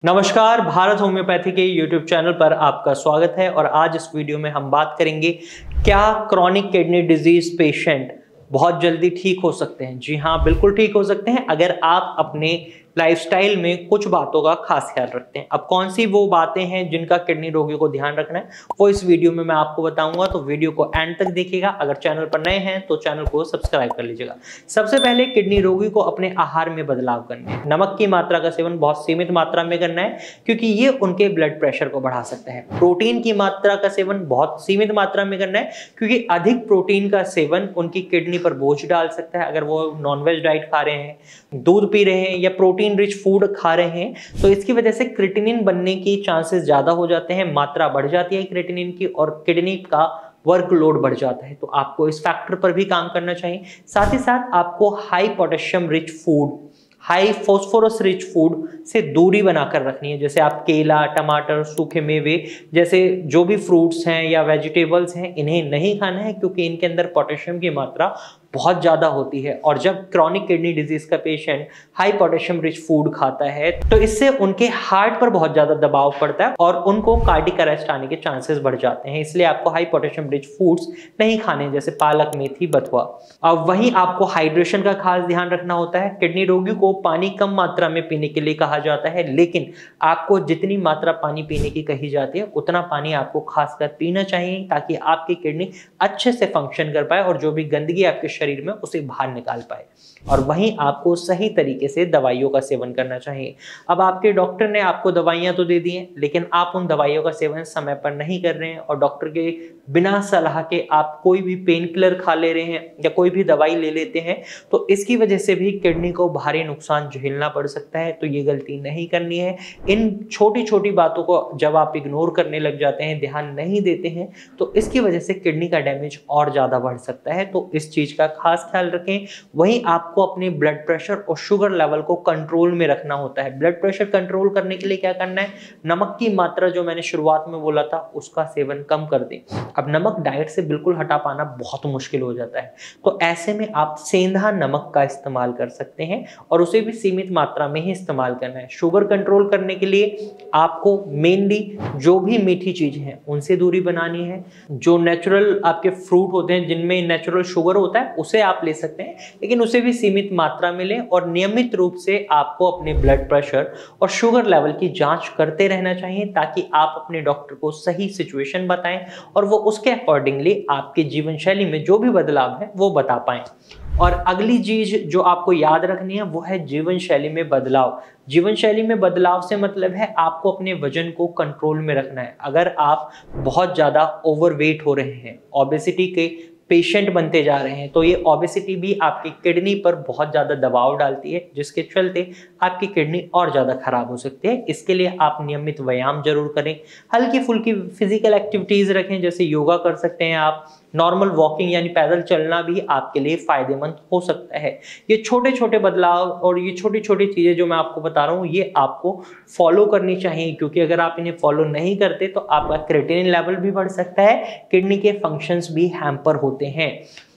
नमस्कार, भारत होम्योपैथी के YouTube channel पर आपका स्वागत है। और आज इस वीडियो में हम बात करेंगे क्या क्रॉनिक किडनी डिजीज पेशेंट बहुत जल्दी ठीक हो सकते हैं। जी हाँ, बिल्कुल ठीक हो सकते हैं अगर आप अपने लाइफस्टाइल में कुछ बातों का खास ख्याल रखते हैं। अब कौन सी वो बातें हैं जिनका किडनी रोगियों को ध्यान रखना है, वो इस वीडियो में मैं आपको बताऊंगा, तो वीडियो को एंड तक देखिएगा। अगर चैनल पर नए हैं तो चैनल को सब्सक्राइब कर लीजिएगा। सबसे पहले किडनी रोगी को अपने आहार में बदलाव करना है। नमक की मात्रा का सेवन बहुत सीमित मात्रा में करना है क्योंकि ये उनके ब्लड प्रेशर को बढ़ा सकता है। प्रोटीन की मात्रा का सेवन बहुत सीमित मात्रा में करना है क्योंकि अधिक प्रोटीन का सेवन उनकी किडनी पर बोझ डाल सकता है। अगर वो नॉनवेज डाइट खा रहे हैं, दूध पी रहे हैं या प्रोटीन रिच फूड खा रहे हैं तो इसकी वजह से क्रिएटिनिन बनने की चांसेस ज्यादा हो जाते हैं, मात्रा बढ़ जाती है क्रिएटिनिन की और किडनी का वर्कलोड बढ़ जाता है। तो आपको इस फैक्टर पर भी काम करना चाहिए। साथ ही साथ आपको high potassium rich food, high phosphorus rich food से दूरी बनाकर रखनी है। जैसे आप केला, टमाटर, सूखे मेवे जैसे जो भी फ्रूट्स हैं या वेजिटेबल्स हैं, इन्हें नहीं खाना है क्योंकि इनके अंदर पोटेशियम की मात्रा बहुत ज़्यादा होती है। और जब क्रॉनिक किडनी डिजीज का patient high potassium rich food खाता है तो इससे उनके हार्ट पर बहुत ज़्यादा दबाव पड़ता है और उनको कार्डियक अरेस्ट आने के चांसेस बढ़ जाते हैं। इसलिए आपको हाई पोटेशियम रिच फूड्स नहीं खाने, जैसे पालक, मेथी, बथुआ। अब वहीं आपको हाइड्रेशन का खास ध्यान रखना होता है। किडनी रोगी को पानी कम मात्रा में पीने के लिए कहा जाता है, लेकिन आपको जितनी मात्रा पानी पीने की कही जाती है उतना पानी आपको खासकर पीना चाहिए ताकि आपकी किडनी अच्छे से फंक्शन कर पाए और जो भी गंदगी आपके शरीर में उसे बाहर निकाल पाए। और वहीं आपको सही तरीके से दवाइयों का सेवन करना चाहिए। अब आपके डॉक्टर ने आपको दवाइयां तो दे दी हैं, लेकिन आप उन दवाइयों का सेवन समय पर नहीं कर रहे हैं और डॉक्टर के बिना सलाह के आप कोई भी पेन किलर खा ले रहे हैं या कोई भी दवाई ले लेते हैं तो इसकी वजह से भी किडनी को भारी नुकसान झेलना पड़ सकता है। तो ये गलती नहीं करनी है। इन छोटी छोटी बातों को जब आप इग्नोर करने लग जाते हैं, ध्यान नहीं देते हैं, तो इसकी वजह से किडनी का डैमेज और ज्यादा बढ़ सकता है। तो इस चीज का खास ख्याल रखें। वहीं आपको अपने ब्लड प्रेशर और शुगर लेवल को कंट्रोल में रखना होता है। ब्लड प्रेशर कंट्रोल करने के लिए क्या करना है, नमक की मात्रा जो मैंने शुरुआत में बोला था उसका सेवन कम कर दें। अब नमक डाइट से बिल्कुल हटा पाना बहुत मुश्किल हो जाता है, तो ऐसे में आप सेंधा नमक का इस्तेमाल कर सकते हैं और उसे भी सीमित मात्रा में ही इस्तेमाल करना है। शुगर कंट्रोल करने के लिए आपको मेनली जो भी मीठी चीजें हैं उनसे दूरी बनानी है। जो नेचुरल आपके फ्रूट होते हैं जिनमें नेचुरल शुगर होता है उसे आप ले सकते हैं, लेकिन उसे भी सीमित मात्रा में लें। और नियमित रूप से आपको अपने ब्लड प्रेशर और शुगर लेवल की जांच करते रहना चाहिए ताकि आप अपने डॉक्टर को सही सिचुएशन बताएं और वो उसके अकॉर्डिंगली आपके जीवन शैली में जो भी बदलाव है वो बता पाएं। और अगली चीज जो आपको याद रखनी है वो है जीवन शैली में बदलाव। जीवन शैली में बदलाव से मतलब है आपको अपने वजन को कंट्रोल में रखना है। अगर आप बहुत ज्यादा ओवरवेट हो रहे हैं, ओबेसिटी के पेशेंट बनते जा रहे हैं, तो ये ओबेसिटी भी आपकी किडनी पर बहुत ज़्यादा दबाव डालती है, जिसके चलते आपकी किडनी और ज़्यादा खराब हो सकती है। इसके लिए आप नियमित व्यायाम जरूर करें, हल्की फुल्की फिजिकल एक्टिविटीज़ रखें, जैसे योगा कर सकते हैं आप। नॉर्मल वॉकिंग यानी पैदल चलना भी आपके लिए फायदेमंद हो सकता है। ये छोटे छोटे बदलाव और ये छोटी छोटी चीज़ें जो मैं आपको बता रहा हूँ ये आपको फॉलो करनी चाहिए, क्योंकि अगर आप इन्हें फॉलो नहीं करते तो आपका क्रिएटिनिन लेवल भी बढ़ सकता है, किडनी के फंक्शंस भी हैम्पर होते हैं।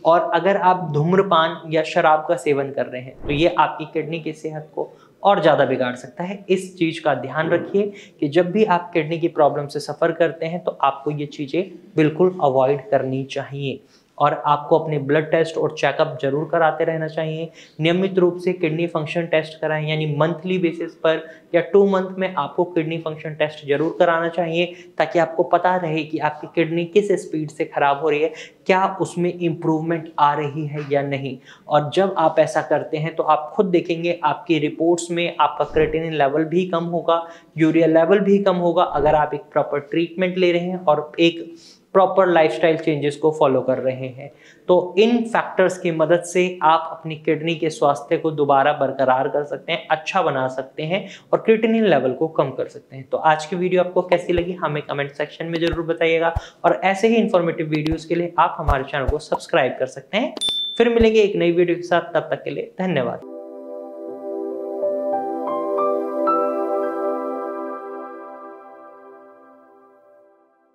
और अगर आप धूम्रपान या शराब का सेवन कर रहे हैं तो ये आपकी किडनी की सेहत को और ज़्यादा बिगाड़ सकता है। इस चीज़ का ध्यान रखिए कि जब भी आप किडनी की प्रॉब्लम से सफ़र करते हैं तो आपको ये चीज़ें बिल्कुल अवॉइड करनी चाहिए। और आपको अपने ब्लड टेस्ट और चेकअप जरूर कराते रहना चाहिए। नियमित रूप से किडनी फंक्शन टेस्ट कराएं, यानी मंथली बेसिस पर या 2 मंथ में आपको किडनी फंक्शन टेस्ट जरूर कराना चाहिए ताकि आपको पता रहे कि आपकी किडनी किस स्पीड से खराब हो रही है, क्या उसमें इम्प्रूवमेंट आ रही है या नहीं। और जब आप ऐसा करते हैं तो आप खुद देखेंगे आपकी रिपोर्ट्स में आपका क्रिएटिनिन लेवल भी कम होगा, यूरिया लेवल भी कम होगा, अगर आप एक प्रॉपर ट्रीटमेंट ले रहे हैं और एक प्रॉपर लाइफस्टाइल चेंजेस को फॉलो कर रहे हैं। तो इन फैक्टर्स की मदद से आप अपनी किडनी के स्वास्थ्य को दोबारा बरकरार कर सकते हैं, अच्छा बना सकते हैं और क्रिएटिनिन लेवल को कम कर सकते हैं। तो आज की वीडियो आपको कैसी लगी हमें कमेंट सेक्शन में जरूर बताइएगा और ऐसे ही इंफॉर्मेटिव वीडियोस के लिए आप हमारे चैनल को सब्सक्राइब कर सकते हैं। फिर मिलेंगे एक नई वीडियो के साथ, तब तक के लिए धन्यवाद।